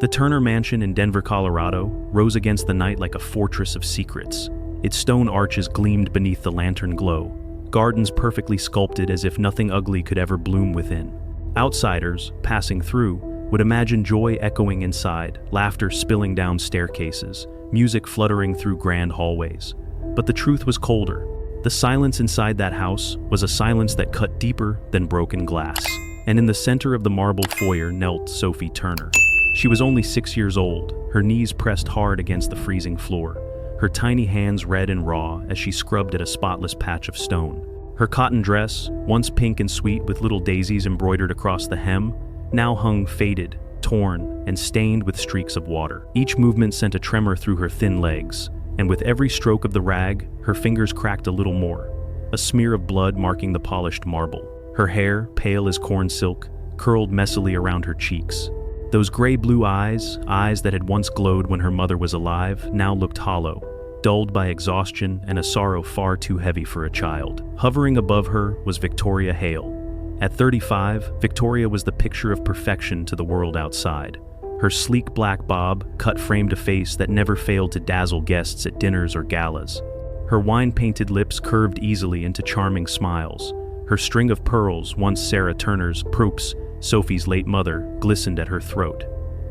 The Turner Mansion in Denver, Colorado, rose against the night like a fortress of secrets. Its stone arches gleamed beneath the lantern glow, gardens perfectly sculpted as if nothing ugly could ever bloom within. Outsiders, passing through, would imagine joy echoing inside, laughter spilling down staircases, music fluttering through grand hallways. But the truth was colder. The silence inside that house was a silence that cut deeper than broken glass. And in the center of the marble foyer knelt Sophie Turner. She was only 6 years old, her knees pressed hard against the freezing floor, her tiny hands red and raw as she scrubbed at a spotless patch of stone. Her cotton dress, once pink and sweet with little daisies embroidered across the hem, now hung faded, torn, and stained with streaks of water. Each movement sent a tremor through her thin legs, and with every stroke of the rag, her fingers cracked a little more, a smear of blood marking the polished marble. Her hair, pale as corn silk, curled messily around her cheeks. Those gray-blue eyes that had once glowed when her mother was alive, now looked hollow, dulled by exhaustion and a sorrow far too heavy for a child. Hovering above her was Victoria Hale. At 35, Victoria was the picture of perfection to the world outside. Her sleek black bob cut framed a face that never failed to dazzle guests at dinners or galas. Her wine-painted lips curved easily into charming smiles. Her string of pearls, once Sarah Turner's proofs, Sophie's late mother, glistened at her throat.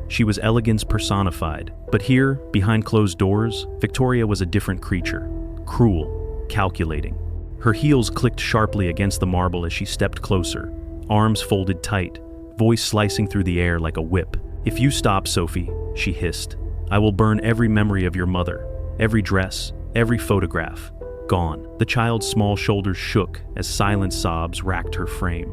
She was elegance personified, but here, behind closed doors, Victoria was a different creature. Cruel, calculating. Her heels clicked sharply against the marble as she stepped closer, arms folded tight, voice slicing through the air like a whip. "If you stop, Sophie," she hissed, "I will burn every memory of your mother, every dress, every photograph. Gone." The child's small shoulders shook as silent sobs racked her frame.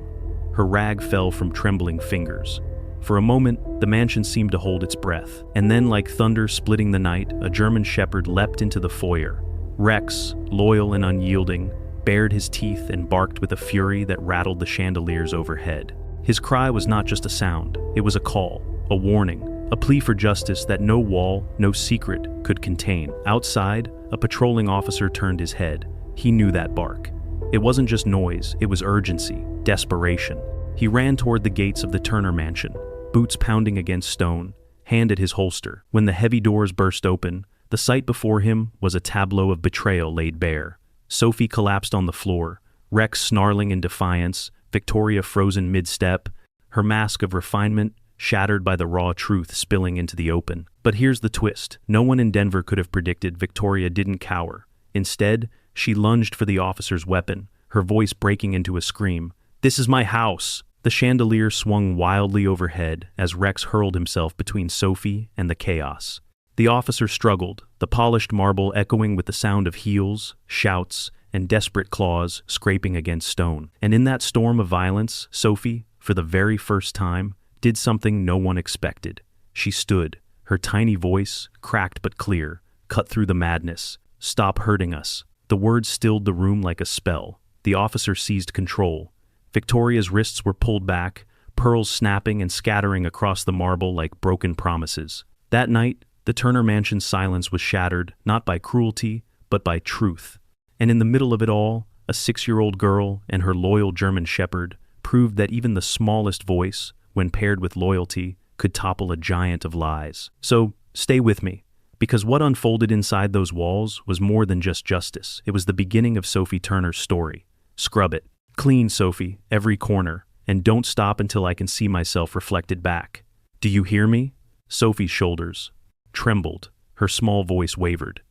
Her rag fell from trembling fingers. For a moment, the mansion seemed to hold its breath, and then, like thunder splitting the night, a German shepherd leapt into the foyer. Rex, loyal and unyielding, bared his teeth and barked with a fury that rattled the chandeliers overhead. His cry was not just a sound, it was a call, a warning, a plea for justice that no wall, no secret could contain. Outside, a patrolling officer turned his head. He knew that bark. It wasn't just noise, it was urgency, desperation. He ran toward the gates of the Turner Mansion, boots pounding against stone, hand at his holster. When the heavy doors burst open, the sight before him was a tableau of betrayal laid bare. Sophie collapsed on the floor, Rex snarling in defiance, Victoria frozen mid-step, her mask of refinement shattered by the raw truth spilling into the open. But here's the twist. No one in Denver could have predicted Victoria didn't cower. Instead, she lunged for the officer's weapon, her voice breaking into a scream. "This is my house!" The chandelier swung wildly overhead as Rex hurled himself between Sophie and the chaos. The officer struggled, the polished marble echoing with the sound of heels, shouts, and desperate claws scraping against stone. And in that storm of violence, Sophie, for the very first time, did something no one expected. She stood, her tiny voice, cracked but clear, cut through the madness. "Stop hurting us." The words stilled the room like a spell. The officer seized control. Victoria's wrists were pulled back, pearls snapping and scattering across the marble like broken promises. That night, the Turner Mansion's silence was shattered, not by cruelty, but by truth. And in the middle of it all, a 6-year-old girl and her loyal German shepherd proved that even the smallest voice, when paired with loyalty, could topple a giant of lies. So, stay with me, because what unfolded inside those walls was more than just justice. It was the beginning of Sophie Turner's story. Scrub it. Clean, Sophie, every corner, and don't stop until I can see myself reflected back. Do you hear me? Sophie's shoulders trembled, her small voice wavered.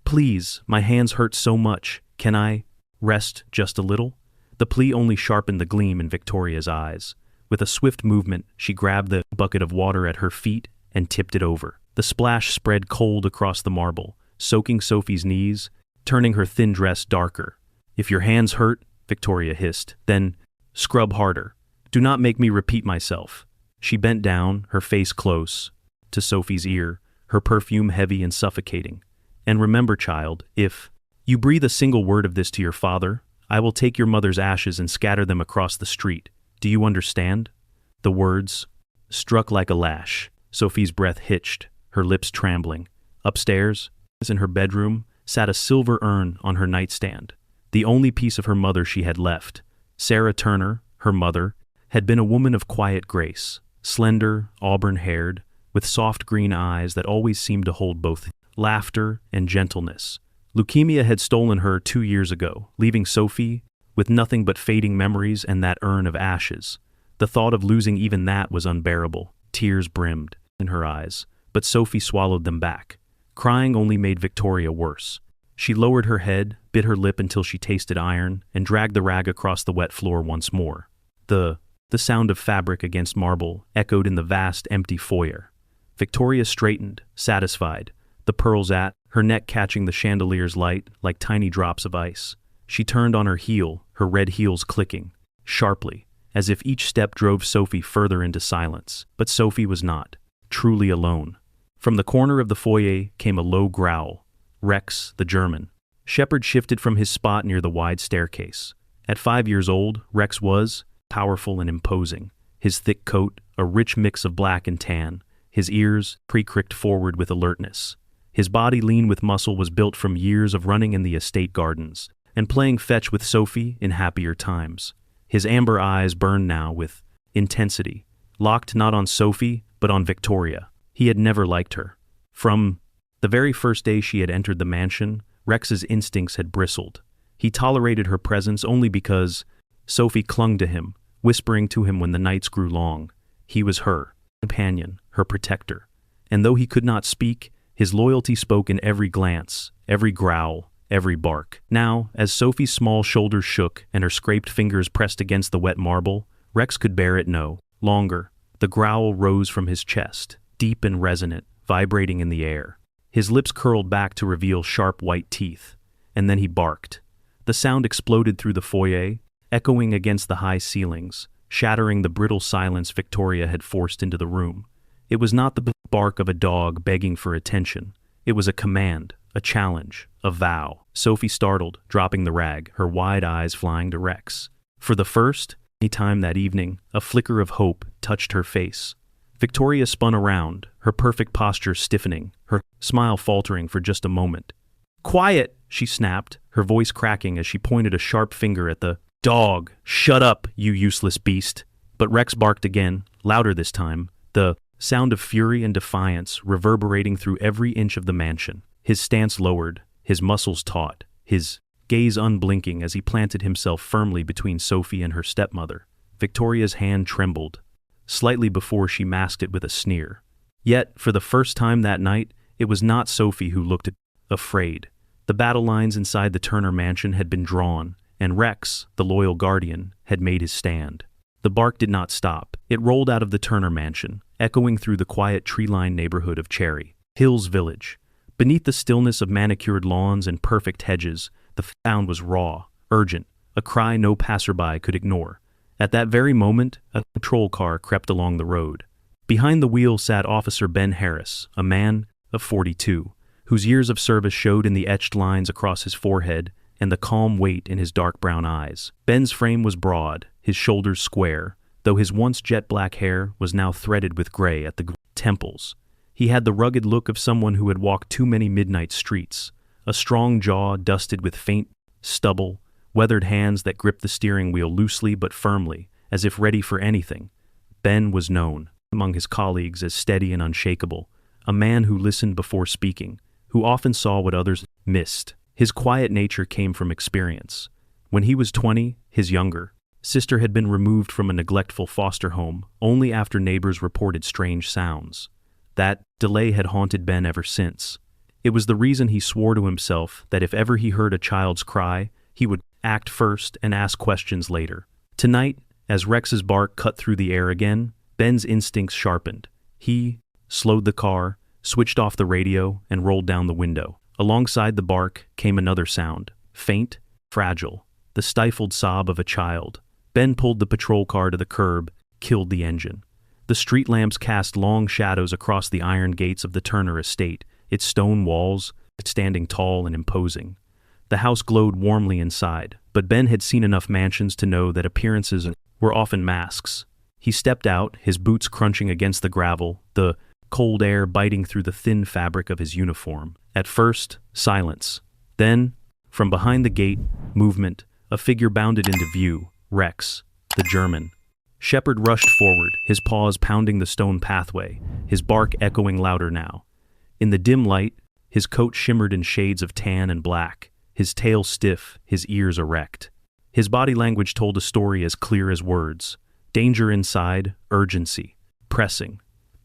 "Please, my hands hurt so much. Can I rest just a little?" The plea only sharpened the gleam in Victoria's eyes. With a swift movement, she grabbed the bucket of water at her feet and tipped it over. The splash spread cold across the marble, soaking Sophie's knees, turning her thin dress darker. "If your hands hurt," Victoria hissed, "then scrub harder. Do not make me repeat myself." She bent down, her face close to Sophie's ear, her perfume heavy and suffocating. "And remember, child, if you breathe a single word of this to your father, I will take your mother's ashes and scatter them across the street. Do you understand?" The words struck like a lash. Sophie's breath hitched, her lips trembling. Upstairs, in her bedroom, sat a silver urn on her nightstand. The only piece of her mother she had left. Sarah Turner, her mother, had been a woman of quiet grace, slender, auburn-haired, with soft green eyes that always seemed to hold both laughter and gentleness. Leukemia had stolen her 2 years ago, leaving Sophie with nothing but fading memories and that urn of ashes. The thought of losing even that was unbearable. Tears brimmed in her eyes, but Sophie swallowed them back. Crying only made Victoria worse. She lowered her head, bit her lip until she tasted iron, and dragged the rag across the wet floor once more. The sound of fabric against marble echoed in the vast, empty foyer. Victoria straightened, satisfied, the pearls at her neck catching the chandelier's light like tiny drops of ice. She turned on her heel, her red heels clicking, sharply, as if each step drove Sophie further into silence. But Sophie was not truly alone. From the corner of the foyer came a low growl. Rex, the German. Shepard shifted from his spot near the wide staircase. At 5 years old, Rex was powerful and imposing. His thick coat, a rich mix of black and tan, his ears pre-cricked forward with alertness. His body, lean with muscle, was built from years of running in the estate gardens and playing fetch with Sophie in happier times. His amber eyes burned now with intensity, locked not on Sophie, but on Victoria. He had never liked her. From the very first day she had entered the mansion, Rex's instincts had bristled. He tolerated her presence only because Sophie clung to him, whispering to him when the nights grew long. He was her companion, her protector. And though he could not speak, his loyalty spoke in every glance, every growl, every bark. Now, as Sophie's small shoulders shook and her scraped fingers pressed against the wet marble, Rex could bear it no longer. The growl rose from his chest, deep and resonant, vibrating in the air. His lips curled back to reveal sharp white teeth, and then he barked. The sound exploded through the foyer, echoing against the high ceilings, shattering the brittle silence Victoria had forced into the room. It was not the bark of a dog begging for attention. It was a command, a challenge, a vow. Sophie startled, dropping the rag, her wide eyes flying to Rex. For the first time that evening, a flicker of hope touched her face. Victoria spun around, her perfect posture stiffening, her smile faltering for just a moment. "Quiet!" she snapped, her voice cracking as she pointed a sharp finger at the dog. "Shut up, you useless beast!" But Rex barked again, louder this time, the sound of fury and defiance reverberating through every inch of the mansion. His stance lowered, his muscles taut, his gaze unblinking as he planted himself firmly between Sophie and her stepmother. Victoria's hand trembled, slightly before she masked it with a sneer. Yet, for the first time that night, it was not Sophie who looked afraid. The battle lines inside the Turner mansion had been drawn, and Rex, the loyal guardian, had made his stand. The bark did not stop. It rolled out of the Turner mansion, echoing through the quiet tree-lined neighborhood of Cherry Hills Village. Beneath the stillness of manicured lawns and perfect hedges, the sound was raw, urgent, a cry no passerby could ignore. At that very moment, a patrol car crept along the road. Behind the wheel sat Officer Ben Harris, a man of 42, whose years of service showed in the etched lines across his forehead and the calm weight in his dark brown eyes. Ben's frame was broad, his shoulders square, though his once jet-black hair was now threaded with gray at the temples. He had the rugged look of someone who had walked too many midnight streets, a strong jaw dusted with faint stubble, weathered hands that gripped the steering wheel loosely but firmly, as if ready for anything. Ben was known among his colleagues as steady and unshakable, a man who listened before speaking, who often saw what others missed. His quiet nature came from experience. When he was 20, his younger sister had been removed from a neglectful foster home only after neighbors reported strange sounds. That delay had haunted Ben ever since. It was the reason he swore to himself that if ever he heard a child's cry, he would act first and ask questions later. Tonight, as Rex's bark cut through the air again, Ben's instincts sharpened. He slowed the car, switched off the radio, and rolled down the window. Alongside the bark came another sound, faint, fragile, the stifled sob of a child. Ben pulled the patrol car to the curb, killed the engine. The street lamps cast long shadows across the iron gates of the Turner estate, its stone walls standing tall and imposing. The house glowed warmly inside, but Ben had seen enough mansions to know that appearances were often masks. He stepped out, his boots crunching against the gravel, the cold air biting through the thin fabric of his uniform. At first, silence. Then, from behind the gate, movement. A figure bounded into view. Rex, the German. Shepherd rushed forward, his paws pounding the stone pathway, his bark echoing louder now. In the dim light, his coat shimmered in shades of tan and black, his tail stiff, his ears erect. His body language told a story as clear as words. Danger inside, urgency, pressing.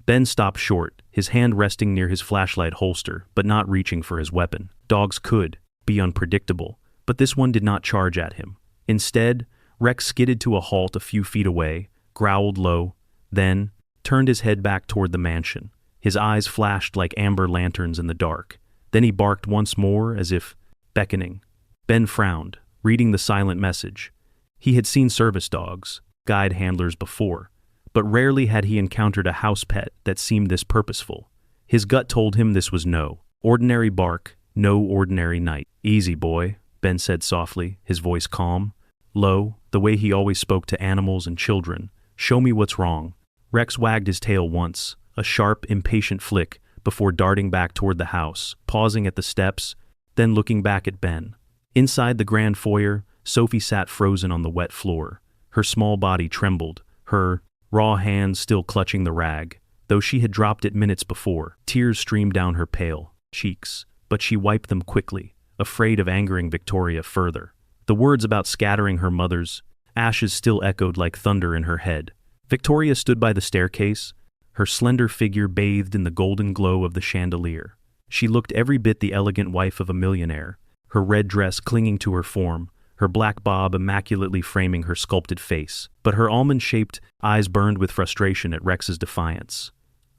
Ben stopped short, his hand resting near his flashlight holster, but not reaching for his weapon. Dogs could be unpredictable, but this one did not charge at him. Instead, Rex skidded to a halt a few feet away, growled low, then turned his head back toward the mansion. His eyes flashed like amber lanterns in the dark. Then he barked once more, as if beckoning. Ben frowned, reading the silent message. He had seen service dogs, guide handlers before, but rarely had he encountered a house pet that seemed this purposeful. His gut told him this was no ordinary bark, no ordinary night. "Easy, boy," Ben said softly, his voice calm, low, the way he always spoke to animals and children. "Show me what's wrong." Rex wagged his tail once, a sharp, impatient flick, before darting back toward the house, pausing at the steps, then looking back at Ben. Inside the grand foyer, Sophie sat frozen on the wet floor. Her small body trembled, her raw hands still clutching the rag, though she had dropped it minutes before. Tears streamed down her pale cheeks, but she wiped them quickly, afraid of angering Victoria further. The words about scattering her mother's ashes still echoed like thunder in her head. Victoria stood by the staircase, her slender figure bathed in the golden glow of the chandelier. She looked every bit the elegant wife of a millionaire, her red dress clinging to her form, her black bob immaculately framing her sculpted face, but her almond-shaped eyes burned with frustration at Rex's defiance.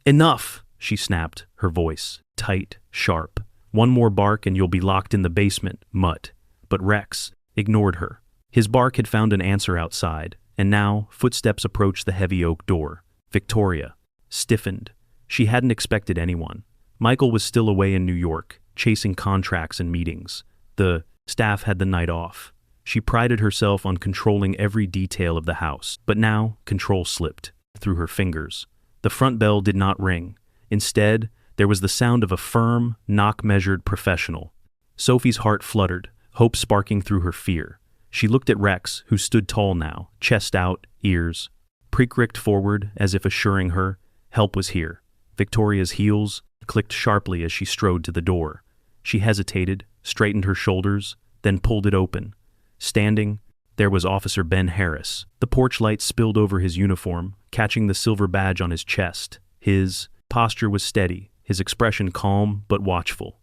"Enough!" she snapped, her voice tight, sharp. "One more bark and you'll be locked in the basement, mutt." But Rex ignored her. His bark had found an answer outside, and now footsteps approached the heavy oak door. Victoria stiffened. She hadn't expected anyone. Michael was still away in New York, chasing contracts and meetings. The staff had the night off. She prided herself on controlling every detail of the house, but now control slipped through her fingers. The front bell did not ring. Instead, there was the sound of a firm, knock-measured professional. Sophie's heart fluttered, hope sparking through her fear. She looked at Rex, who stood tall now, chest out, ears pricked forward as if assuring her help was here. Victoria's heels clicked sharply as she strode to the door. She hesitated, straightened her shoulders, then pulled it open. Standing, there was Officer Ben Harris. The porch light spilled over his uniform, catching the silver badge on his chest. His posture was steady, his expression calm but watchful.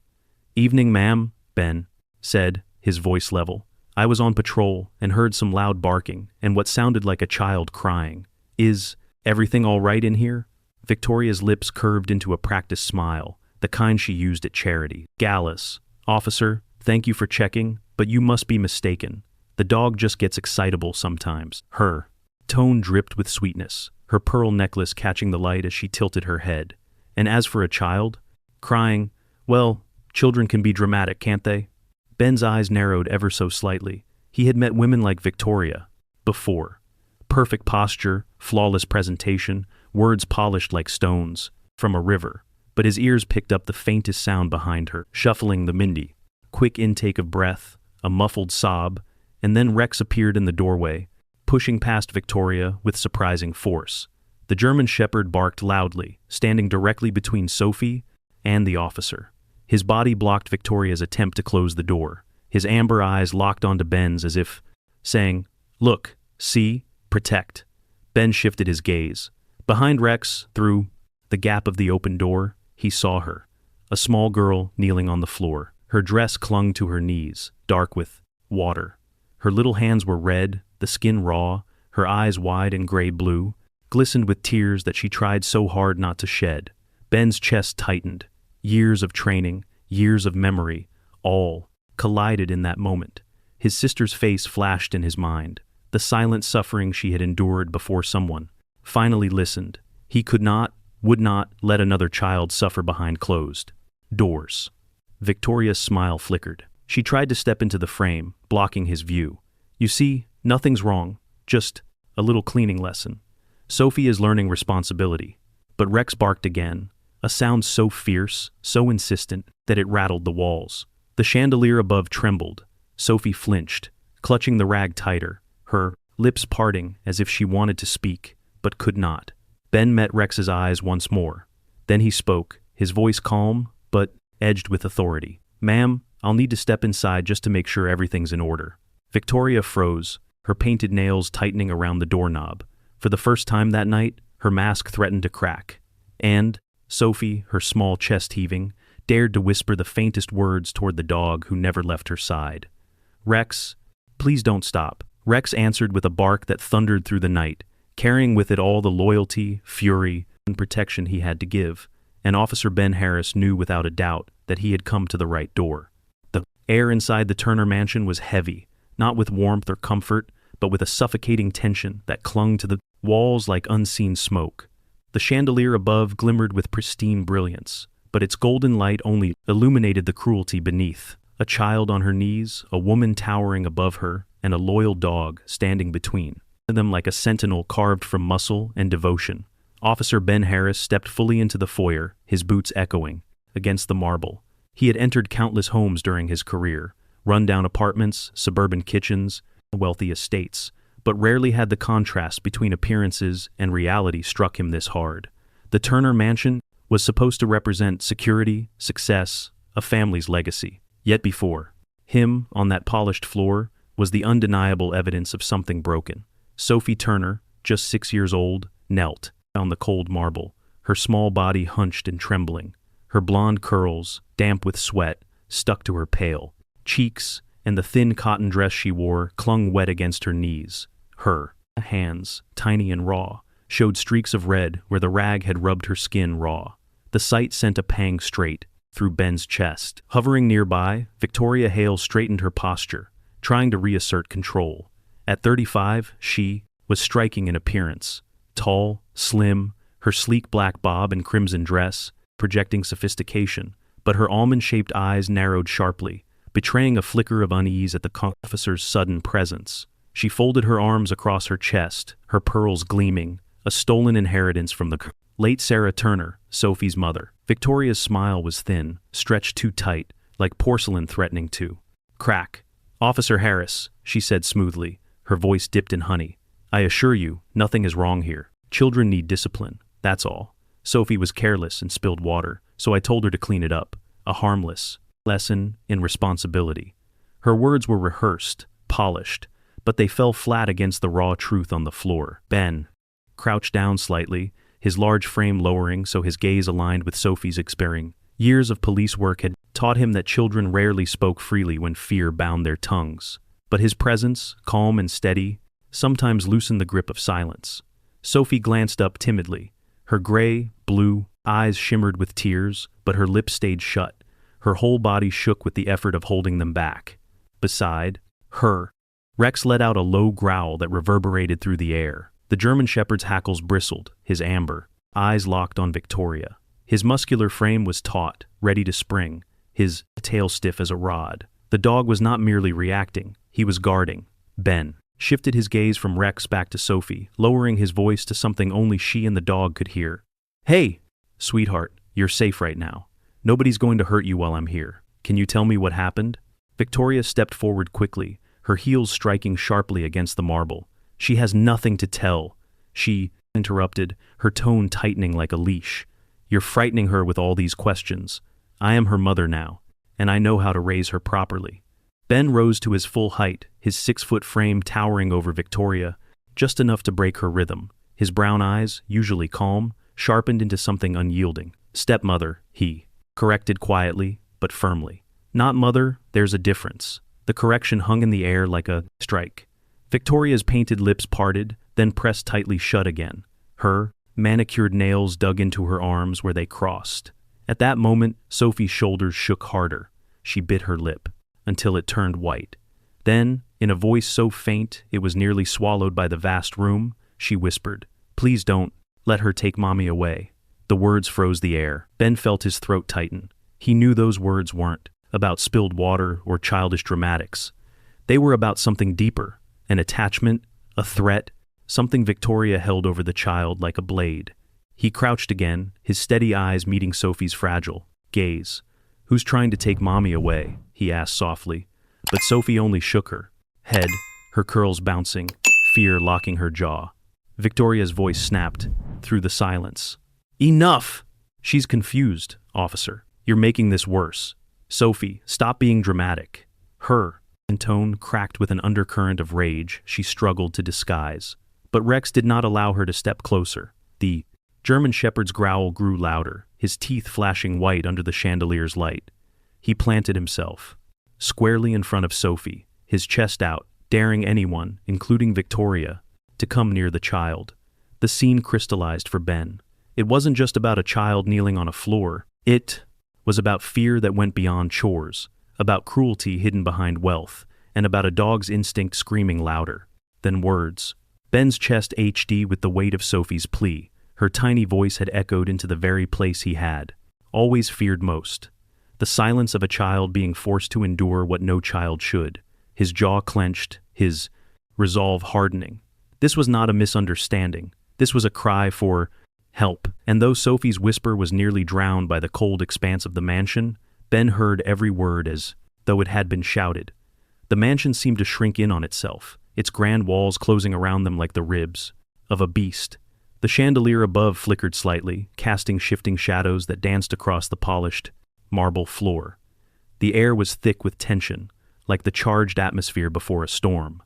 "Evening, ma'am," Ben said, his voice level. "I was on patrol and heard some loud barking and what sounded like a child crying. Is everything all right in here?" Victoria's lips curved into a practiced smile, the kind she used at charity. "Gallus, officer, thank you for checking, but you must be mistaken. The dog just gets excitable sometimes." Her tone dripped with sweetness, her pearl necklace catching the light as she tilted her head. "And as for a child crying, well, children can be dramatic, can't they?" Ben's eyes narrowed ever so slightly. He had met women like Victoria before. Perfect posture, flawless presentation, words polished like stones from a river. But his ears picked up the faintest sound behind her, shuffling the Mindy. Quick intake of breath, a muffled sob, and then Rex appeared in the doorway, pushing past Victoria with surprising force. The German shepherd barked loudly, standing directly between Sophie and the officer. His body blocked Victoria's attempt to close the door. His amber eyes locked onto Ben's as if saying, "Look, see, protect." Ben shifted his gaze. Behind Rex, through the gap of the open door, he saw her, a small girl kneeling on the floor. Her dress clung to her knees, dark with water. Her little hands were red, the skin raw, her eyes wide and gray-blue, glistened with tears that she tried so hard not to shed. Ben's chest tightened. Years of training, years of memory, all collided in that moment. His sister's face flashed in his mind, the silent suffering she had endured before someone finally listened. He could not, would not let another child suffer behind closed doors. Victoria's smile flickered. She tried to step into the frame, blocking his view. "You see, nothing's wrong, just a little cleaning lesson. Sophie is learning responsibility." But Rex barked again, a sound so fierce, so insistent, that it rattled the walls. The chandelier above trembled. Sophie flinched, clutching the rag tighter, her lips parting as if she wanted to speak, but could not. Ben met Rex's eyes once more. Then he spoke, his voice calm, but edged with authority. "Ma'am, I'll need to step inside just to make sure everything's in order." Victoria froze, her painted nails tightening around the doorknob. For the first time that night, her mask threatened to crack. And Sophie, her small chest heaving, dared to whisper the faintest words toward the dog who never left her side. "Rex, please don't stop." Rex answered with a bark that thundered through the night, carrying with it all the loyalty, fury, and protection he had to give. And Officer Ben Harris knew without a doubt that he had come to the right door. The air inside the Turner mansion was heavy, not with warmth or comfort, but with a suffocating tension that clung to the walls like unseen smoke. The chandelier above glimmered with pristine brilliance, but its golden light only illuminated the cruelty beneath. A child on her knees, a woman towering above her, and a loyal dog standing between them like a sentinel carved from muscle and devotion. Officer Ben Harris stepped fully into the foyer, his boots echoing against the marble. He had entered countless homes during his career, run-down apartments, suburban kitchens, wealthy estates, but rarely had the contrast between appearances and reality struck him this hard. The Turner mansion was supposed to represent security, success, a family's legacy. Yet before him, on that polished floor, was the undeniable evidence of something broken. Sophie Turner, just 6 years old, knelt on the cold marble, her small body hunched and trembling. Her blonde curls, damp with sweat, stuck to her pale cheeks, and the thin cotton dress she wore clung wet against her knees. Her hands, tiny and raw, showed streaks of red where the rag had rubbed her skin raw. The sight sent a pang straight through Ben's chest. Hovering nearby, Victoria Hale straightened her posture, trying to reassert control. At 35, she was striking in appearance. Tall, slim, her sleek black bob and crimson dress, projecting sophistication, but her almond-shaped eyes narrowed sharply, betraying a flicker of unease at the officer's sudden presence. She folded her arms across her chest, her pearls gleaming, a stolen inheritance from the late Sarah Turner, Sophie's mother. Victoria's smile was thin, stretched too tight, like porcelain threatening to crack. "Officer Harris," she said smoothly, her voice dipped in honey. "I assure you, nothing is wrong here. Children need discipline, that's all. Sophie was careless and spilled water, so I told her to clean it up. A harmless lesson in responsibility." Her words were rehearsed, polished, but they fell flat against the raw truth on the floor. Ben crouched down slightly, his large frame lowering so his gaze aligned with Sophie's experience. Years of police work had taught him that children rarely spoke freely when fear bound their tongues. But his presence, calm and steady, sometimes loosened the grip of silence. Sophie glanced up timidly. Her gray, blue eyes shimmered with tears, but her lips stayed shut. Her whole body shook with the effort of holding them back. Beside her, Rex let out a low growl that reverberated through the air. The German shepherd's hackles bristled, his amber eyes locked on Victoria. His muscular frame was taut, ready to spring, his tail stiff as a rod. The dog was not merely reacting, he was guarding. Ben shifted his gaze from Rex back to Sophie, lowering his voice to something only she and the dog could hear. "Hey, sweetheart, you're safe right now. Nobody's going to hurt you while I'm here. Can you tell me what happened?" Victoria stepped forward quickly, her heels striking sharply against the marble. "She has nothing to tell," she interrupted, her tone tightening like a leash. "You're frightening her with all these questions. I am her mother now, and I know how to raise her properly." Ben rose to his full height, his 6-foot frame towering over Victoria, just enough to break her rhythm. His brown eyes, usually calm, sharpened into something unyielding. "Stepmother," he corrected quietly, but firmly. "Not mother, there's a difference." The correction hung in the air like a strike. Victoria's painted lips parted, then pressed tightly shut again. Her manicured nails dug into her arms where they crossed. At that moment, Sophie's shoulders shook harder. She bit her lip, until it turned white. Then, in a voice so faint it was nearly swallowed by the vast room, she whispered, "Please don't let her take Mommy away." The words froze the air. Ben felt his throat tighten. He knew those words weren't about spilled water or childish dramatics. They were about something deeper, an attachment, a threat, something Victoria held over the child like a blade. He crouched again, his steady eyes meeting Sophie's fragile gaze. "Who's trying to take Mommy away?" he asked softly. But Sophie only shook her head, her curls bouncing, fear locking her jaw. Victoria's voice snapped through the silence. Enough! She's confused, officer. You're making this worse. Sophie, stop being dramatic. Her tone cracked with an undercurrent of rage she struggled to disguise. But Rex did not allow her to step closer. The German Shepherd's growl grew louder, his teeth flashing white under the chandelier's light. He planted himself squarely in front of Sophie, his chest out, daring anyone, including Victoria, to come near the child. The scene crystallized for Ben. It wasn't just about a child kneeling on a floor. It was about fear that went beyond chores, about cruelty hidden behind wealth, and about a dog's instinct screaming louder than words. Ben's chest HD'd with the weight of Sophie's plea. Her tiny voice had echoed into the very place he had always feared most. The silence of a child being forced to endure what no child should. His jaw clenched, his resolve hardening. This was not a misunderstanding. This was a cry for help. And though Sophie's whisper was nearly drowned by the cold expanse of the mansion, Ben heard every word as though it had been shouted. The mansion seemed to shrink in on itself, its grand walls closing around them like the ribs of a beast. The chandelier above flickered slightly, casting shifting shadows that danced across the polished marble floor. The air was thick with tension, like the charged atmosphere before a storm.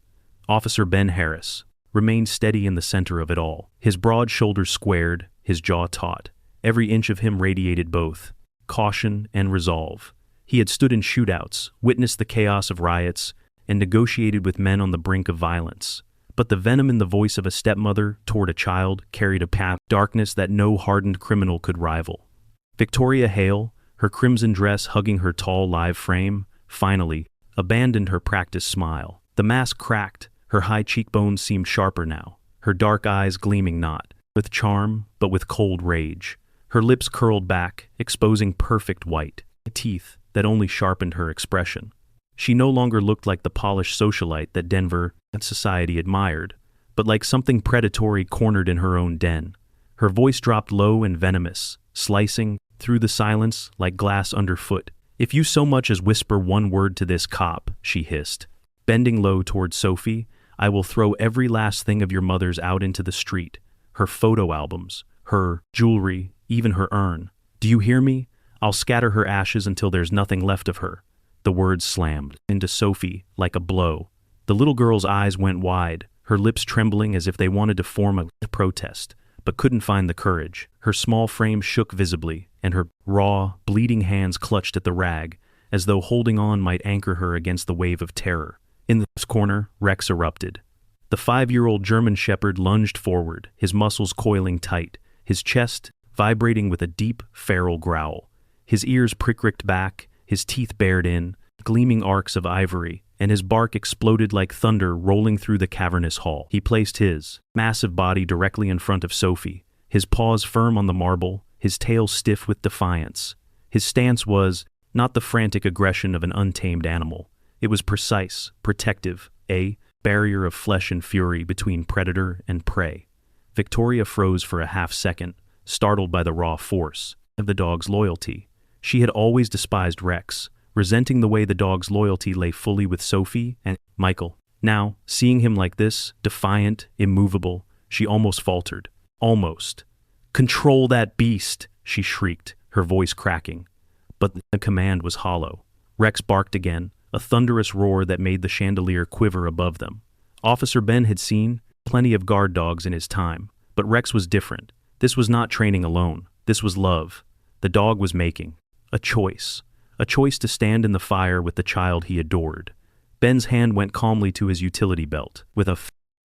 Officer Ben Harris remained steady in the center of it all, his broad shoulders squared, his jaw taut. Every inch of him radiated both caution and resolve. He had stood in shootouts, witnessed the chaos of riots, and negotiated with men on the brink of violence. But the venom in the voice of a stepmother toward a child carried a path of darkness that no hardened criminal could rival. Victoria Hale, her crimson dress hugging her tall, live frame, finally abandoned her practiced smile. The mask cracked, her high cheekbones seemed sharper now, her dark eyes gleaming not with charm, but with cold rage. Her lips curled back, exposing perfect white teeth that only sharpened her expression. She no longer looked like the polished socialite that Denver and society admired, but like something predatory cornered in her own den. Her voice dropped low and venomous, slicing through the silence like glass underfoot. If you so much as whisper one word to this cop, she hissed. Bending low toward Sophie, I will throw every last thing of your mother's out into the street. Her photo albums, her jewelry, even her urn. Do you hear me? I'll scatter her ashes until there's nothing left of her. The words slammed into Sophie like a blow. The little girl's eyes went wide, her lips trembling as if they wanted to form a protest, but couldn't find the courage. Her small frame shook visibly, and her raw, bleeding hands clutched at the rag, as though holding on might anchor her against the wave of terror. In the corner, Rex erupted. The 5-year-old German Shepherd lunged forward, his muscles coiling tight, his chest vibrating with a deep, feral growl. His ears pricked back, his teeth bared in, gleaming arcs of ivory, and his bark exploded like thunder rolling through the cavernous hall. He placed his massive body directly in front of Sophie, his paws firm on the marble, his tail stiff with defiance. His stance was not the frantic aggression of an untamed animal. It was precise, protective, a barrier of flesh and fury between predator and prey. Victoria froze for a half second, startled by the raw force of the dog's loyalty. She had always despised Rex, resenting the way the dog's loyalty lay fully with Sophie and Michael. Now, seeing him like this, defiant, immovable, she almost faltered. Almost. "Control that beast," she shrieked, her voice cracking. But the command was hollow. Rex barked again, a thunderous roar that made the chandelier quiver above them. Officer Ben had seen plenty of guard dogs in his time, but Rex was different. This was not training alone. This was love. The dog was making a choice to stand in the fire with the child he adored. Ben's hand went calmly to his utility belt. With a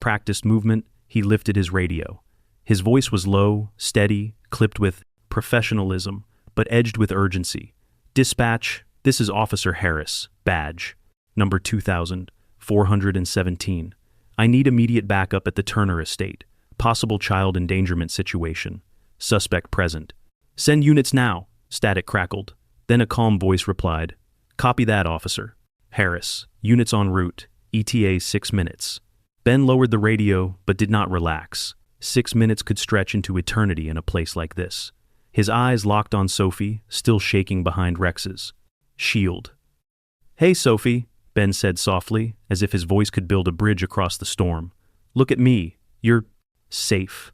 practiced movement, he lifted his radio. His voice was low, steady, clipped with professionalism, but edged with urgency. "Dispatch, this is Officer Harris, badge, number 2417. I need immediate backup at the Turner estate. Possible child endangerment situation. Suspect present. Send units now," static crackled. Then a calm voice replied, "Copy that, officer. Harris, units en route, ETA 6 minutes. Ben lowered the radio, but did not relax. 6 minutes could stretch into eternity in a place like this. His eyes locked on Sophie, still shaking behind Rex's shield. "Hey, Sophie," Ben said softly, as if his voice could build a bridge across the storm. Look at me. You're safe.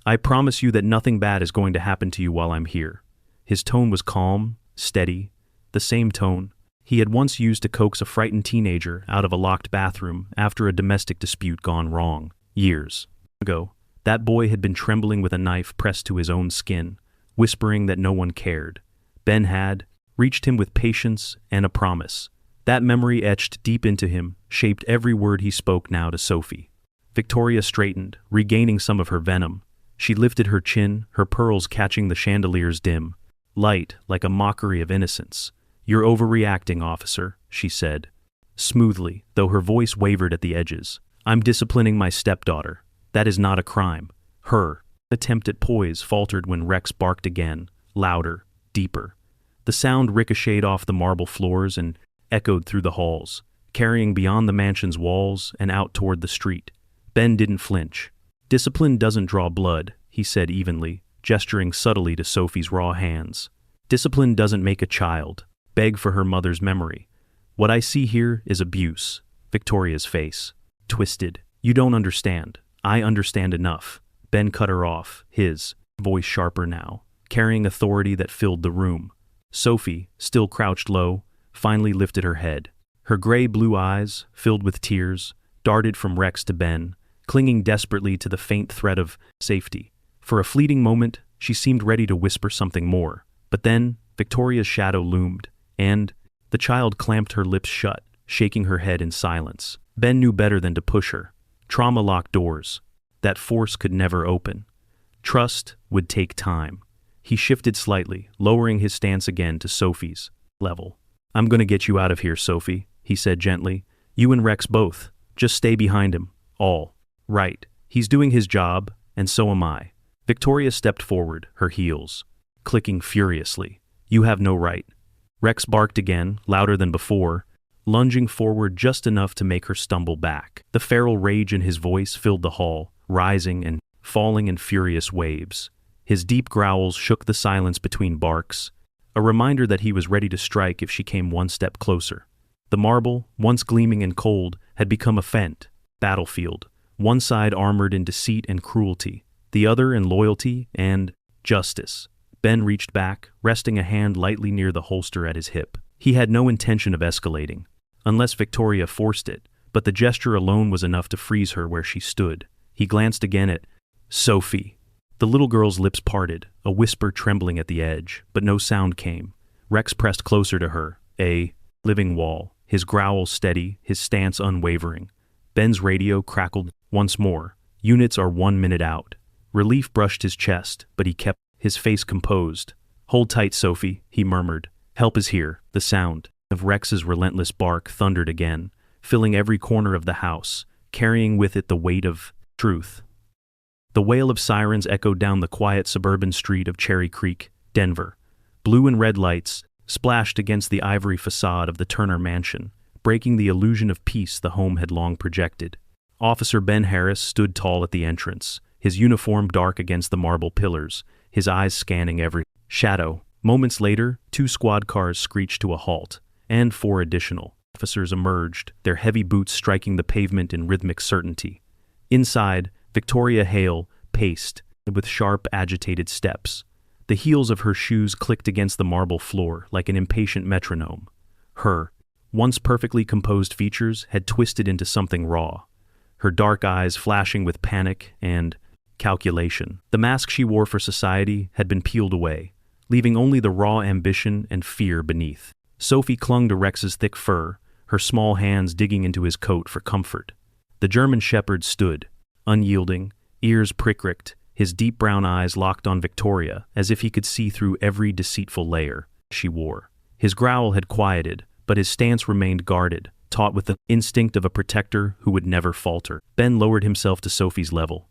I promise you that nothing bad is going to happen to you while I'm here." His tone was calm, steady, the same tone he had once used to coax a frightened teenager out of a locked bathroom after a domestic dispute gone wrong. Years ago, that boy had been trembling with a knife pressed to his own skin, whispering that no one cared. Ben had reached him with patience and a promise. That memory etched deep into him, shaped every word he spoke now to Sophie. Victoria straightened, regaining some of her venom. She lifted her chin, her pearls catching the chandelier's dim light like a mockery of innocence. "You're overreacting, officer," she said, smoothly, though her voice wavered at the edges. "I'm disciplining my stepdaughter. That is not a crime." Her attempt at poise faltered when Rex barked again, louder, deeper. The sound ricocheted off the marble floors and echoed through the halls, carrying beyond the mansion's walls and out toward the street. Ben didn't flinch. "Discipline doesn't draw blood," he said evenly, gesturing subtly to Sophie's raw hands. "Discipline doesn't make a child beg for her mother's memory. What I see here is abuse." Victoria's face twisted. "You don't understand. I understand enough." Ben cut her off, his voice sharper now, carrying authority that filled the room. Sophie, still crouched low, finally lifted her head. Her gray-blue eyes, filled with tears, darted from Rex to Ben, clinging desperately to the faint thread of safety. For a fleeting moment, she seemed ready to whisper something more. But then, Victoria's shadow loomed, and the child clamped her lips shut, shaking her head in silence. Ben knew better than to push her. Trauma locked doors that force could never open. Trust would take time. He shifted slightly, lowering his stance again to Sophie's level. "I'm going to get you out of here, Sophie," he said gently. "You and Rex both. Just stay behind him. All right. He's doing his job, and so am I." Victoria stepped forward, her heels clicking furiously. "You have no right." Rex barked again, louder than before, lunging forward just enough to make her stumble back. The feral rage in his voice filled the hall, rising and falling in furious waves. His deep growls shook the silence between barks, a reminder that he was ready to strike if she came one step closer. The marble, once gleaming and cold, had become a fent battlefield, one side armored in deceit and cruelty, the other in loyalty and justice. Ben reached back, resting a hand lightly near the holster at his hip. He had no intention of escalating, unless Victoria forced it, but the gesture alone was enough to freeze her where she stood. He glanced again at Sophie. The little girl's lips parted, a whisper trembling at the edge, but no sound came. Rex pressed closer to her, a living wall, his growl steady, his stance unwavering. Ben's radio crackled once more. "Units are 1 minute out." Relief brushed his chest, but he kept his face composed. "Hold tight, Sophie," he murmured. "Help is here." The sound of Rex's relentless bark thundered again, filling every corner of the house, carrying with it the weight of truth. The wail of sirens echoed down the quiet suburban street of Cherry Creek, Denver. Blue and red lights splashed against the ivory facade of the Turner mansion, breaking the illusion of peace the home had long projected. Officer Ben Harris stood tall at the entrance, his uniform dark against the marble pillars, his eyes scanning every shadow. Moments later, 2 squad cars screeched to a halt, and 4 additional officers emerged, their heavy boots striking the pavement in rhythmic certainty. Inside, Victoria Hale paced with sharp, agitated steps. The heels of her shoes clicked against the marble floor like an impatient metronome. Her once perfectly composed features had twisted into something raw, her dark eyes flashing with panic and calculation. The mask she wore for society had been peeled away, leaving only the raw ambition and fear beneath. Sophie clung to Rex's thick fur, her small hands digging into his coat for comfort. The German shepherd stood, unyielding, ears prick-ricked, his deep brown eyes locked on Victoria as if he could see through every deceitful layer she wore. His growl had quieted, but his stance remained guarded, taut with the instinct of a protector who would never falter. Ben lowered himself to Sophie's level.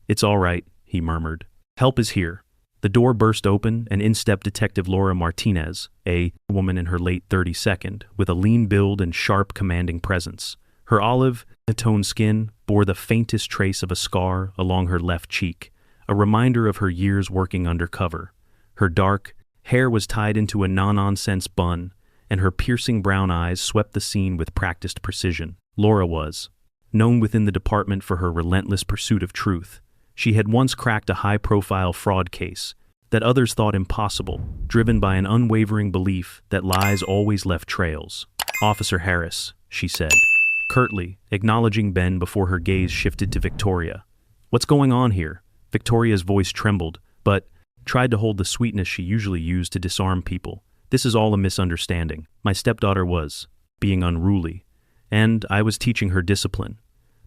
"It's all right," he murmured. "Help is here." The door burst open, and in stepped Detective Laura Martinez, a woman in her late 32nd, with a lean build and sharp, commanding presence. Her olive-toned skin bore the faintest trace of a scar along her left cheek, a reminder of her years working undercover. Her dark hair was tied into a no-nonsense bun, and her piercing brown eyes swept the scene with practiced precision. Laura was known within the department for her relentless pursuit of truth. She had once cracked a high-profile fraud case that others thought impossible, driven by an unwavering belief that lies always left trails. "Officer Harris," she said, curtly, acknowledging Ben before her gaze shifted to Victoria. "What's going on here?" Victoria's voice trembled, but tried to hold the sweetness she usually used to disarm people. "This is all a misunderstanding. My stepdaughter was being unruly, and I was teaching her discipline."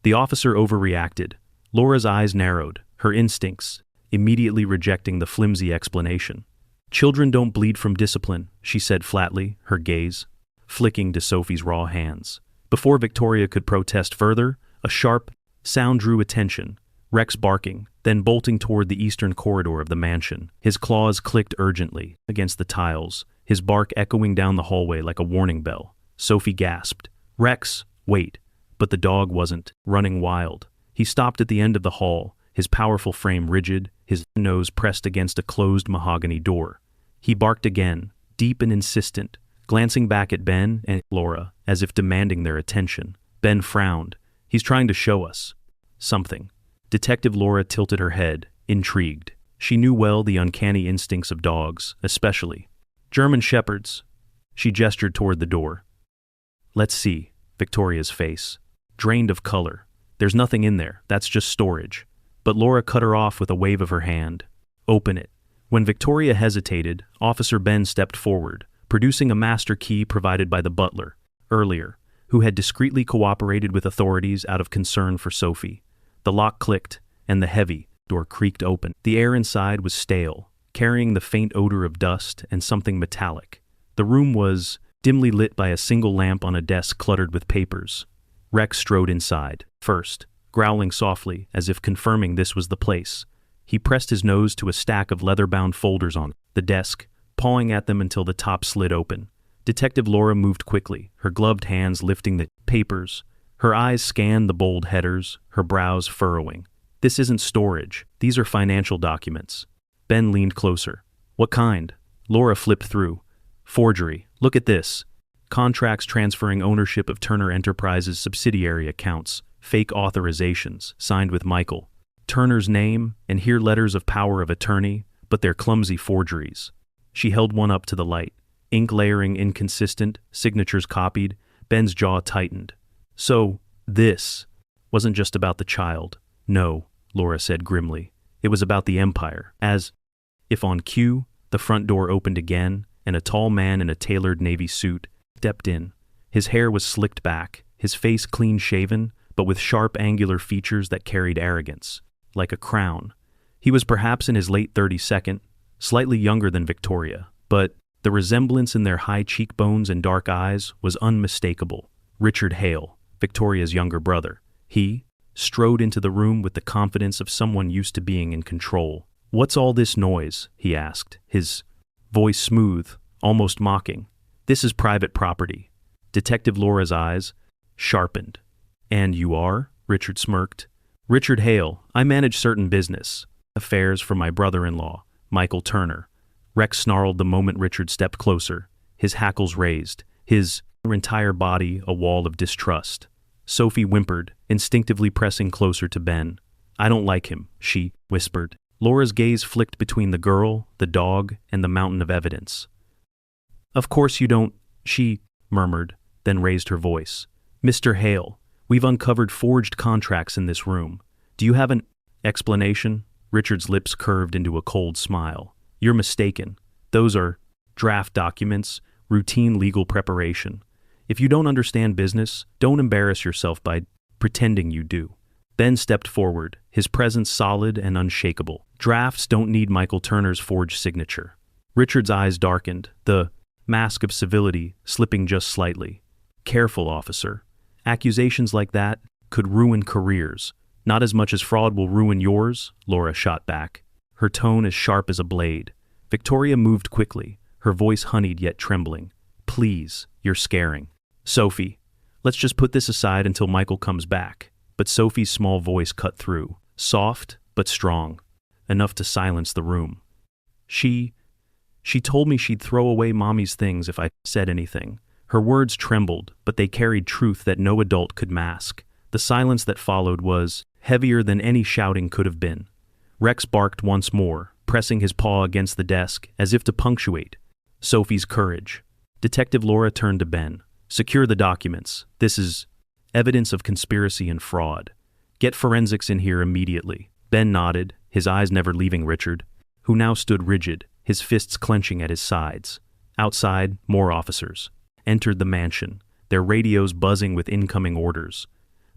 The officer overreacted. Laura's eyes narrowed, her instincts immediately rejecting the flimsy explanation. "Children don't bleed from discipline," she said flatly, her gaze flicking to Sophie's raw hands. Before Victoria could protest further, a sharp sound drew attention. Rex barking, then bolting toward the eastern corridor of the mansion. His claws clicked urgently against the tiles, his bark echoing down the hallway like a warning bell. Sophie gasped. "Rex, wait." But the dog wasn't running wild. He stopped at the end of the hall, his powerful frame rigid, his nose pressed against a closed mahogany door. He barked again, deep and insistent, glancing back at Ben and Laura as if demanding their attention. Ben frowned. "He's trying to show us something." Detective Laura tilted her head, intrigued. She knew well the uncanny instincts of dogs, especially German shepherds. She gestured toward the door. "Let's see." Victoria's face drained of color. "There's nothing in there, that's just storage." But Laura cut her off with a wave of her hand. "Open it." When Victoria hesitated, Officer Ben stepped forward, producing a master key provided by the butler, earlier, who had discreetly cooperated with authorities out of concern for Sophie. The lock clicked, and the heavy door creaked open. The air inside was stale, carrying the faint odor of dust and something metallic. The room was dimly lit by a single lamp on a desk cluttered with papers. Rex strode inside, first, growling softly as if confirming this was the place. He pressed his nose to a stack of leather-bound folders on the desk, pawing at them until the top slid open. Detective Laura moved quickly, her gloved hands lifting the papers. Her eyes scanned the bold headers, her brows furrowing. "This isn't storage. These are financial documents." Ben leaned closer. "What kind?" Laura flipped through. "Forgery. Look at this. Contracts transferring ownership of Turner Enterprises subsidiary accounts, fake authorizations, signed with Michael Turner's name, and here letters of power of attorney, but they're clumsy forgeries." She held one up to the light. Ink layering inconsistent, signatures copied. Ben's jaw tightened. "So, this wasn't just about the child." "No," Laura said grimly. "It was about the empire." As if on cue, the front door opened again, and a tall man in a tailored navy suit stepped in. His hair was slicked back, his face clean-shaven, but with sharp angular features that carried arrogance, like a crown. He was perhaps in his late 32nd, slightly younger than Victoria, but the resemblance in their high cheekbones and dark eyes was unmistakable. Richard Hale, Victoria's younger brother. He strode into the room with the confidence of someone used to being in control. "What's all this noise?" he asked, his voice smooth, almost mocking. "This is private property." Detective Laura's eyes sharpened. "And you are?" Richard smirked. "Richard Hale. I manage certain business affairs for my brother-in-law, Michael Turner." Rex snarled the moment Richard stepped closer, his hackles raised, his entire body a wall of distrust. Sophie whimpered, instinctively pressing closer to Ben. "I don't like him," she whispered. Laura's gaze flicked between the girl, the dog, and the mountain of evidence. "Of course you don't," she murmured, then raised her voice. "Mr. Hale, we've uncovered forged contracts in this room. Do you have an explanation?" Richard's lips curved into a cold smile. "You're mistaken. Those are draft documents, routine legal preparation. If you don't understand business, don't embarrass yourself by pretending you do." Ben stepped forward, his presence solid and unshakable. "Drafts don't need Michael Turner's forged signature." Richard's eyes darkened, the mask of civility slipping just slightly. "Careful, officer. Accusations like that could ruin careers. Not as much as fraud will ruin yours," Laura shot back, her tone as sharp as a blade. Victoria moved quickly, her voice honeyed yet trembling. "Please, you're scaring." "Sophie, let's just put this aside until Michael comes back." But Sophie's small voice cut through, soft but strong, enough to silence the room. She told me she'd throw away Mommy's things if I said anything." Her words trembled, but they carried truth that no adult could mask. The silence that followed was heavier than any shouting could have been. Rex barked once more, pressing his paw against the desk as if to punctuate Sophie's courage. Detective Laura turned to Ben. "Secure the documents. This is evidence of conspiracy and fraud. Get forensics in here immediately." Ben nodded, his eyes never leaving Richard, who now stood rigid, his fists clenching at his sides. Outside, more officers entered the mansion, their radios buzzing with incoming orders.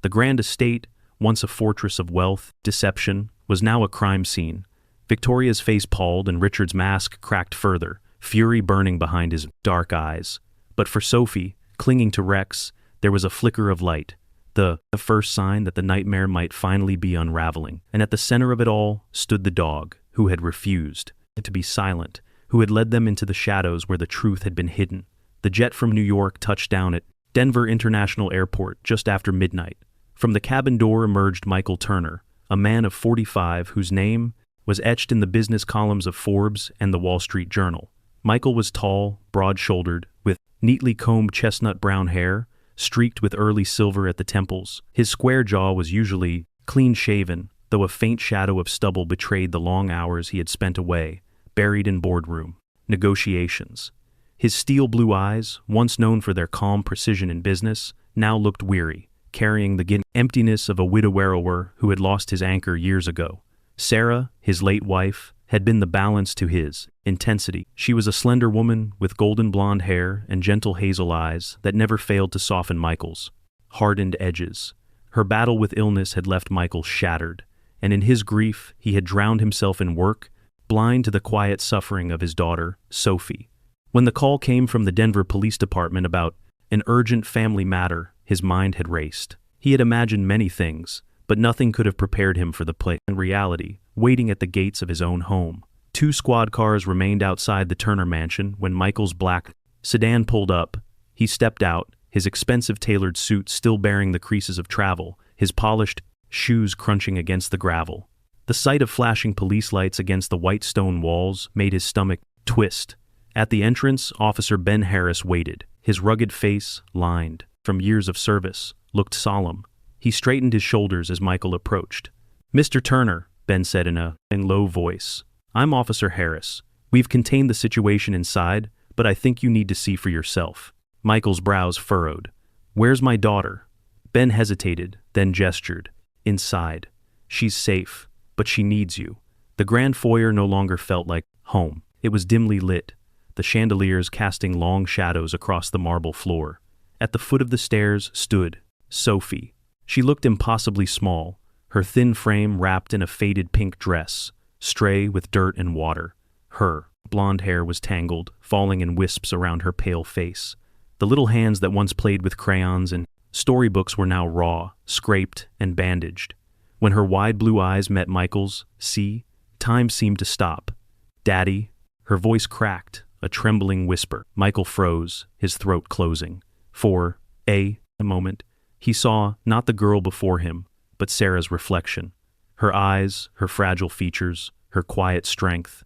The grand estate, once a fortress of wealth, deception, was now a crime scene. Victoria's face palled and Richard's mask cracked further, fury burning behind his dark eyes. But for Sophie, clinging to Rex, there was a flicker of light, the first sign that the nightmare might finally be unraveling. And at the center of it all stood the dog, who had refused to be silent, who had led them into the shadows where the truth had been hidden. The jet from New York touched down at Denver International Airport just after midnight. From the cabin door emerged Michael Turner, a man of 45 whose name was etched in the business columns of Forbes and the Wall Street Journal. Michael was tall, broad-shouldered, with neatly combed chestnut brown hair, streaked with early silver at the temples. His square jaw was usually clean-shaven, though a faint shadow of stubble betrayed the long hours he had spent away, buried in boardroom negotiations. His steel-blue eyes, once known for their calm precision in business, now looked weary, carrying the emptiness of a widower who had lost his anchor years ago. Sarah, his late wife, had been the balance to his intensity. She was a slender woman with golden blonde hair and gentle hazel eyes that never failed to soften Michael's hardened edges. Her battle with illness had left Michael shattered, and in his grief he had drowned himself in work, blind to the quiet suffering of his daughter, Sophie. When the call came from the Denver Police Department about an urgent family matter, his mind had raced. He had imagined many things, but nothing could have prepared him for the place in reality, waiting at the gates of his own home. 2 squad cars remained outside the Turner mansion when Michael's black sedan pulled up. He stepped out, his expensive tailored suit still bearing the creases of travel, his polished shoes crunching against the gravel. The sight of flashing police lights against the white stone walls made his stomach twist. At the entrance, Officer Ben Harris waited. His rugged face, lined from years of service, looked solemn. He straightened his shoulders as Michael approached. "Mr. Turner," Ben said in a low voice, "I'm Officer Harris. We've contained the situation inside, but I think you need to see for yourself." Michael's brows furrowed. "Where's my daughter?" Ben hesitated, then gestured. "Inside. She's safe, but she needs you." The grand foyer no longer felt like home. It was dimly lit, the chandeliers casting long shadows across the marble floor. At the foot of the stairs stood Sophie. She looked impossibly small, her thin frame wrapped in a faded pink dress, stray with dirt and water. Her blonde hair was tangled, falling in wisps around her pale face. The little hands that once played with crayons and storybooks were now raw, scraped, and bandaged. When her wide blue eyes met Michael's, time seemed to stop. "Daddy," her voice cracked, a trembling whisper. Michael froze, his throat closing. For a moment, he saw not the girl before him, but Sarah's reflection. Her eyes, her fragile features, her quiet strength.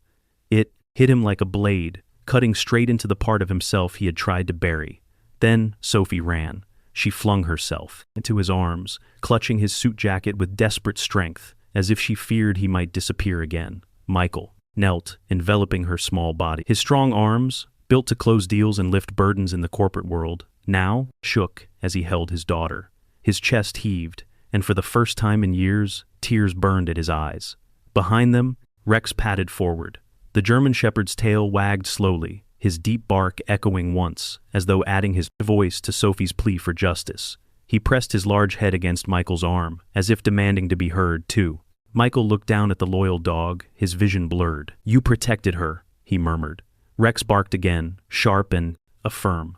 It hit him like a blade, cutting straight into the part of himself he had tried to bury. Then Sophie ran. She flung herself into his arms, clutching his suit jacket with desperate strength, as if she feared he might disappear again. Michael knelt, enveloping her small body. His strong arms, built to close deals and lift burdens in the corporate world, now shook as he held his daughter. His chest heaved, and for the first time in years, tears burned at his eyes. Behind them, Rex padded forward. The German shepherd's tail wagged slowly, his deep bark echoing once, as though adding his voice to Sophie's plea for justice. He pressed his large head against Michael's arm, as if demanding to be heard, too. Michael looked down at the loyal dog, his vision blurred. "You protected her," he murmured. Rex barked again, sharp and firm.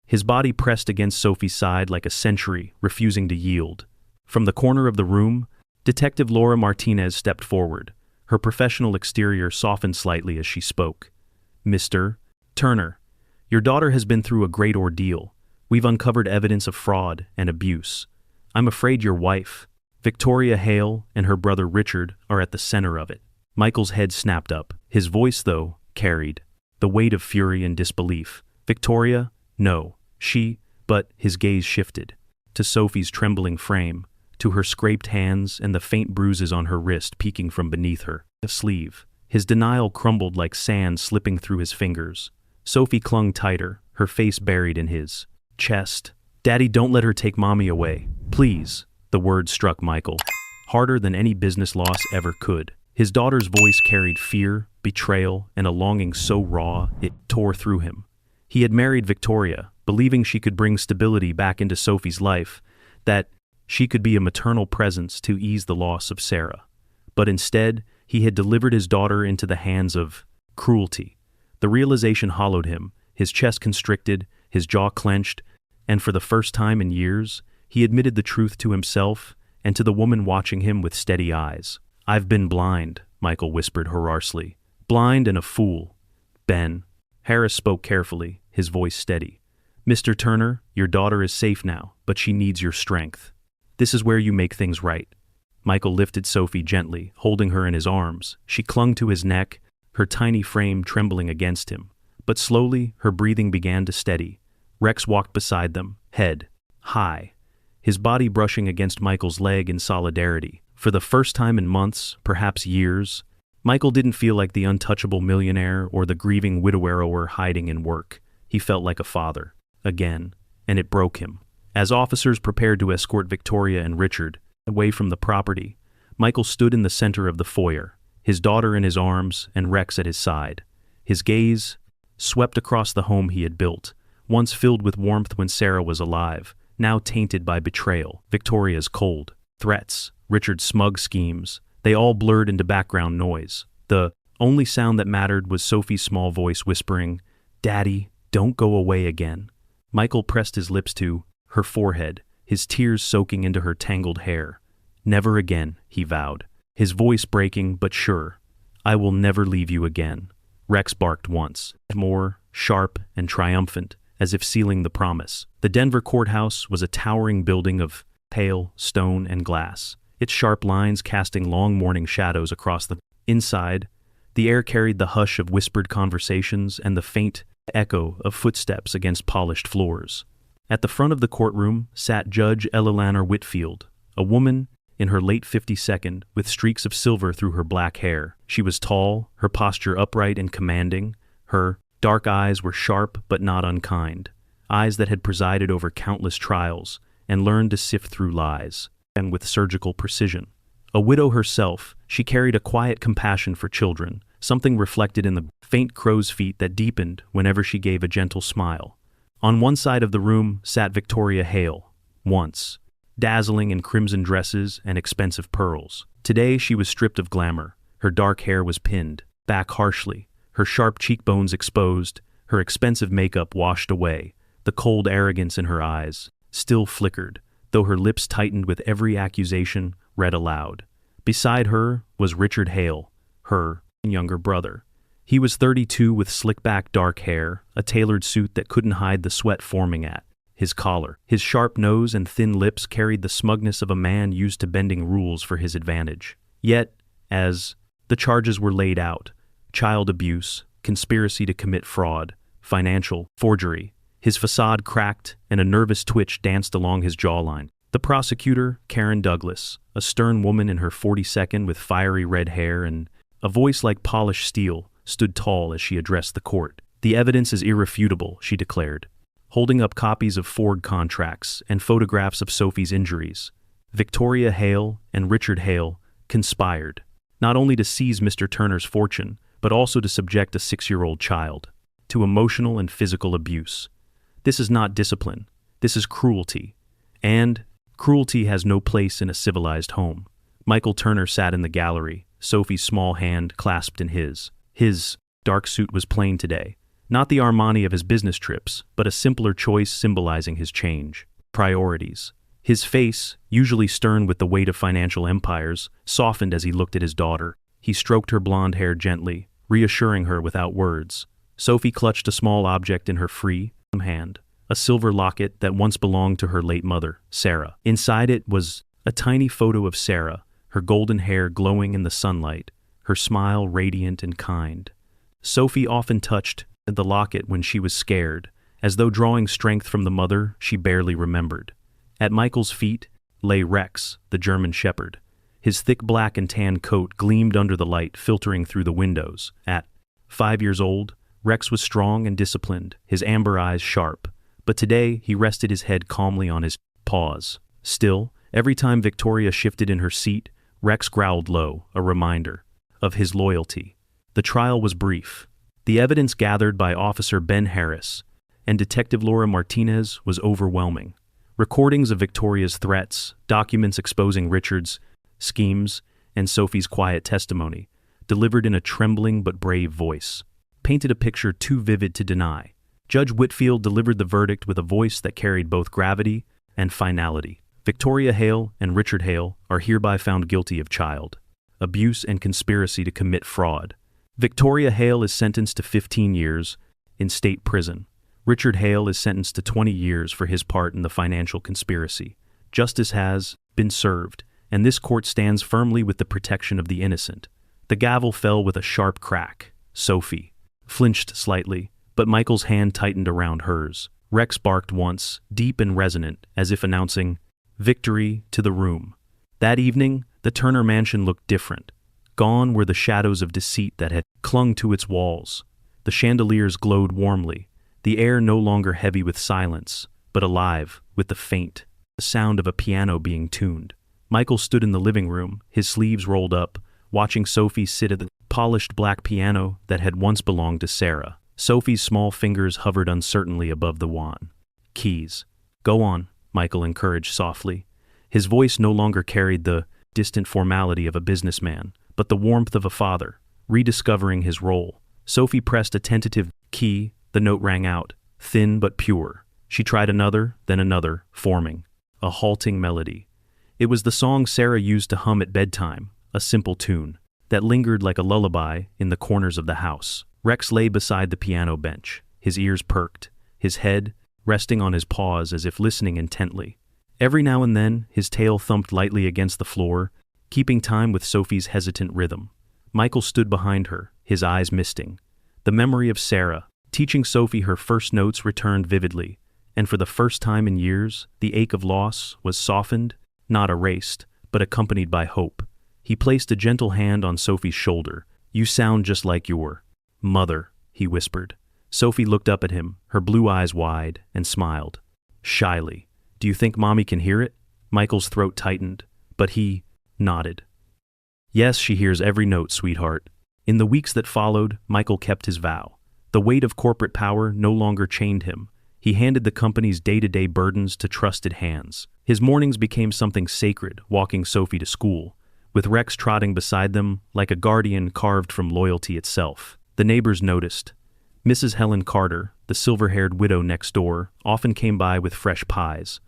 His body pressed against Sophie's side like a sentry, refusing to yield. From the corner of the room, Detective Laura Martinez stepped forward. Her professional exterior softened slightly as she spoke. "Mr. Turner, your daughter has been through a great ordeal. We've uncovered evidence of fraud and abuse. I'm afraid your wife, Victoria Hale, and her brother Richard are at the center of it." Michael's head snapped up. His voice, though, carried the weight of fury and disbelief. "Victoria? No. She..." But his gaze shifted to Sophie's trembling frame, to her scraped hands and the faint bruises on her wrist peeking from beneath her sleeve. His denial crumbled like sand slipping through his fingers. Sophie clung tighter, her face buried in his chest. "Daddy, don't let her take Mommy away. Please." The words struck Michael harder than any business loss ever could. His daughter's voice carried fear, betrayal, and a longing so raw it tore through him. He had married Victoria, believing she could bring stability back into Sophie's life, that she could be a maternal presence to ease the loss of Sarah. But instead, he had delivered his daughter into the hands of cruelty. The realization hollowed him, his chest constricted, his jaw clenched, and for the first time in years, he admitted the truth to himself and to the woman watching him with steady eyes. "I've been blind," Michael whispered hoarsely. "Blind and a fool. Ben." Harris spoke carefully, his voice steady. "Mr. Turner, your daughter is safe now, but she needs your strength. This is where you make things right." Michael lifted Sophie gently, holding her in his arms. She clung to his neck, her tiny frame trembling against him. But slowly, her breathing began to steady. Rex walked beside them, head high, his body brushing against Michael's leg in solidarity. For the first time in months, perhaps years, Michael didn't feel like the untouchable millionaire or the grieving widower hiding in work. He felt like a father, again, and it broke him. As officers prepared to escort Victoria and Richard away from the property, Michael stood in the center of the foyer, his daughter in his arms and Rex at his side. His gaze swept across the home he had built, once filled with warmth when Sarah was alive, now tainted by betrayal, Victoria's cold threats, Richard's smug schemes. They all blurred into background noise. The only sound that mattered was Sophie's small voice whispering, "Daddy, don't go away again." Michael pressed his lips to her forehead, his tears soaking into her tangled hair. "Never again," he vowed, his voice breaking but sure. "I will never leave you again." Rex barked once, more sharp and triumphant, as if sealing the promise. The Denver courthouse was a towering building of pale stone and glass, its sharp lines casting long morning shadows across the inside. The air carried the hush of whispered conversations and the faint echo of footsteps against polished floors. At the front of the courtroom sat Judge Eleanor Whitfield, a woman in her late 52nd with streaks of silver through her black hair. She was tall, her posture upright and commanding. Her dark eyes were sharp but not unkind, eyes that had presided over countless trials and learned to sift through lies, and with surgical precision. A widow herself, she carried a quiet compassion for children, something reflected in the faint crow's feet that deepened whenever she gave a gentle smile. On one side of the room sat Victoria Hale, once dazzling in crimson dresses and expensive pearls. Today she was stripped of glamour. Her dark hair was pinned back harshly, her sharp cheekbones exposed, her expensive makeup washed away. The cold arrogance in her eyes still flickered, though her lips tightened with every accusation read aloud. Beside her was Richard Hale, her younger brother. He was 32 with slick-back dark hair, a tailored suit that couldn't hide the sweat forming at his collar. His sharp nose and thin lips carried the smugness of a man used to bending rules for his advantage. Yet, as the charges were laid out, child abuse, conspiracy to commit fraud, financial forgery, his facade cracked and a nervous twitch danced along his jawline. The prosecutor, Karen Douglas, a stern woman in her 42nd with fiery red hair and a voice like polished steel, stood tall as she addressed the court. "The evidence is irrefutable," she declared, holding up copies of Ford contracts and photographs of Sophie's injuries. Victoria Hale and Richard Hale conspired, not only to seize Mr. Turner's fortune, but also to subject a 6-year-old child to emotional and physical abuse. This is not discipline. This is cruelty. And cruelty has no place in a civilized home. Michael Turner sat in the gallery, Sophie's small hand clasped in his. His dark suit was plain today, not the Armani of his business trips, but a simpler choice symbolizing his change. Priorities. His face, usually stern with the weight of financial empires, softened as he looked at his daughter. He stroked her blonde hair gently, reassuring her without words. Sophie clutched a small object in her free hand, a silver locket that once belonged to her late mother, Sarah. Inside it was a tiny photo of Sarah, her golden hair glowing in the sunlight, her smile radiant and kind. Sophie often touched the locket when she was scared, as though drawing strength from the mother she barely remembered. At Michael's feet lay Rex, the German shepherd. His thick black and tan coat gleamed under the light filtering through the windows. At 5 years old, Rex was strong and disciplined, his amber eyes sharp, but today he rested his head calmly on his paws. Still, every time Victoria shifted in her seat, Rex growled low, a reminder of his loyalty. The trial was brief. The evidence gathered by Officer Ben Harris and Detective Laura Martinez was overwhelming. Recordings of Victoria's threats, documents exposing Richard's schemes, and Sophie's quiet testimony, delivered in a trembling but brave voice, painted a picture too vivid to deny. Judge Whitfield delivered the verdict with a voice that carried both gravity and finality. Victoria Hale and Richard Hale are hereby found guilty of child abuse and conspiracy to commit fraud. Victoria Hale is sentenced to 15 years in state prison. Richard Hale is sentenced to 20 years for his part in the financial conspiracy. Justice has been served, and this court stands firmly with the protection of the innocent. The gavel fell with a sharp crack. Sophie flinched slightly, but Michael's hand tightened around hers. Rex barked once, deep and resonant, as if announcing victory to the room. That evening, the Turner mansion looked different. Gone were the shadows of deceit that had clung to its walls. The chandeliers glowed warmly, the air no longer heavy with silence, but alive with the faint sound of a piano being tuned. Michael stood in the living room, his sleeves rolled up, watching Sophie sit at the polished black piano that had once belonged to Sarah. Sophie's small fingers hovered uncertainly above the wand. Keys. Go on, Michael encouraged softly. His voice no longer carried the distant formality of a businessman, but the warmth of a father, rediscovering his role. Sophie pressed a tentative key, the note rang out, thin but pure. She tried another, then another, forming a halting melody. It was the song Sarah used to hum at bedtime, a simple tune that lingered like a lullaby in the corners of the house. Rex lay beside the piano bench, his ears perked, his head resting on his paws as if listening intently. Every now and then, his tail thumped lightly against the floor, keeping time with Sophie's hesitant rhythm. Michael stood behind her, his eyes misting. The memory of Sarah, teaching Sophie her first notes, returned vividly, and for the first time in years, the ache of loss was softened, not erased, but accompanied by hope. He placed a gentle hand on Sophie's shoulder. You sound just like your mother, he whispered. Sophie looked up at him, her blue eyes wide, and smiled. Shyly. Do you think Mommy can hear it? Michael's throat tightened, but he nodded. Yes, she hears every note, sweetheart. In the weeks that followed, Michael kept his vow. The weight of corporate power no longer chained him. He handed the company's day-to-day burdens to trusted hands. His mornings became something sacred, walking Sophie to school, with Rex trotting beside them like a guardian carved from loyalty itself. The neighbors noticed. Mrs. Helen Carter, the silver-haired widow next door, often came by with fresh pies.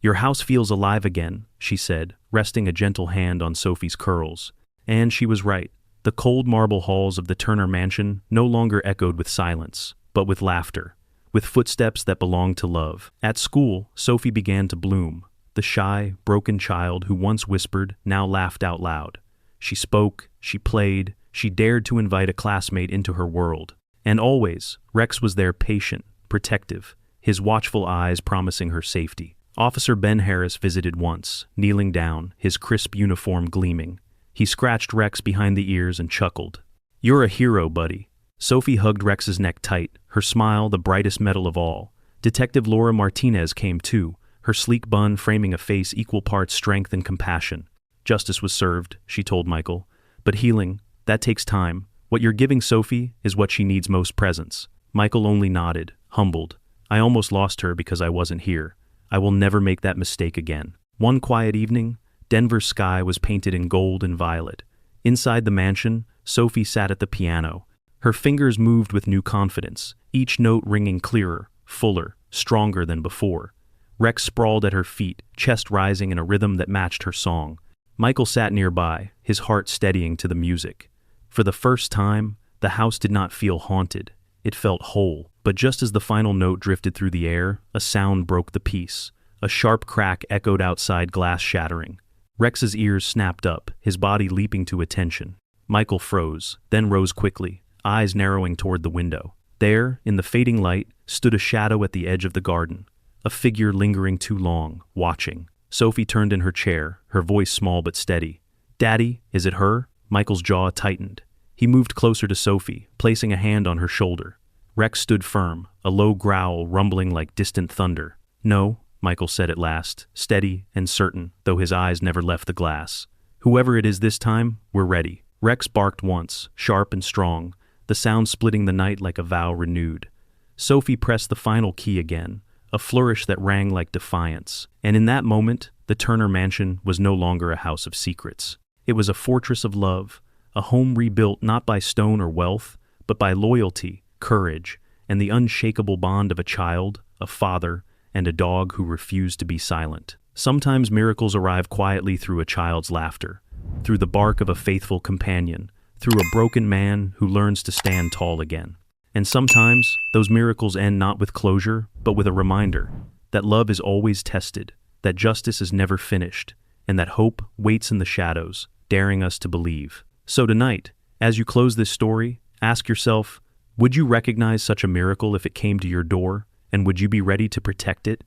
Your house feels alive again, she said, resting a gentle hand on Sophie's curls. And she was right. The cold marble halls of the Turner mansion no longer echoed with silence, but with laughter, with footsteps that belonged to love. At school, Sophie began to bloom. The shy, broken child who once whispered now laughed out loud. She spoke, she played, she dared to invite a classmate into her world. And always, Rex was there, patient, protective, his watchful eyes promising her safety. Officer Ben Harris visited once, kneeling down, his crisp uniform gleaming. He scratched Rex behind the ears and chuckled. You're a hero, buddy. Sophie hugged Rex's neck tight, her smile the brightest medal of all. Detective Laura Martinez came too, her sleek bun framing a face equal parts strength and compassion. Justice was served, she told Michael. But healing, that takes time. What you're giving Sophie is what she needs most, presence. Michael only nodded, humbled. I almost lost her because I wasn't here. I will never make that mistake again. One quiet evening, Denver's sky was painted in gold and violet. Inside the mansion, Sophie sat at the piano. Her fingers moved with new confidence, each note ringing clearer, fuller, stronger than before. Rex sprawled at her feet, chest rising in a rhythm that matched her song. Michael sat nearby, his heart steadying to the music. For the first time, the house did not feel haunted. It felt whole. But just as the final note drifted through the air, a sound broke the peace. A sharp crack echoed outside, glass shattering. Rex's ears snapped up, his body leaping to attention. Michael froze, then rose quickly, eyes narrowing toward the window. There, in the fading light, stood a shadow at the edge of the garden. A figure lingering too long, watching. Sophie turned in her chair, her voice small but steady. "Daddy, is it her?" Michael's jaw tightened. He moved closer to Sophie, placing a hand on her shoulder. Rex stood firm, a low growl rumbling like distant thunder. "No," Michael said at last, steady and certain, though his eyes never left the glass. "Whoever it is this time, we're ready." Rex barked once, sharp and strong, the sound splitting the night like a vow renewed. Sophie pressed the final key again, a flourish that rang like defiance, and in that moment, the Turner mansion was no longer a house of secrets. It was a fortress of love, a home rebuilt not by stone or wealth, but by loyalty, courage, and the unshakable bond of a child, a father, and a dog who refused to be silent. Sometimes miracles arrive quietly through a child's laughter, through the bark of a faithful companion, through a broken man who learns to stand tall again. And sometimes, those miracles end not with closure, but with a reminder that love is always tested, that justice is never finished, and that hope waits in the shadows, daring us to believe. So tonight, as you close this story, ask yourself, would you recognize such a miracle if it came to your door, and would you be ready to protect it?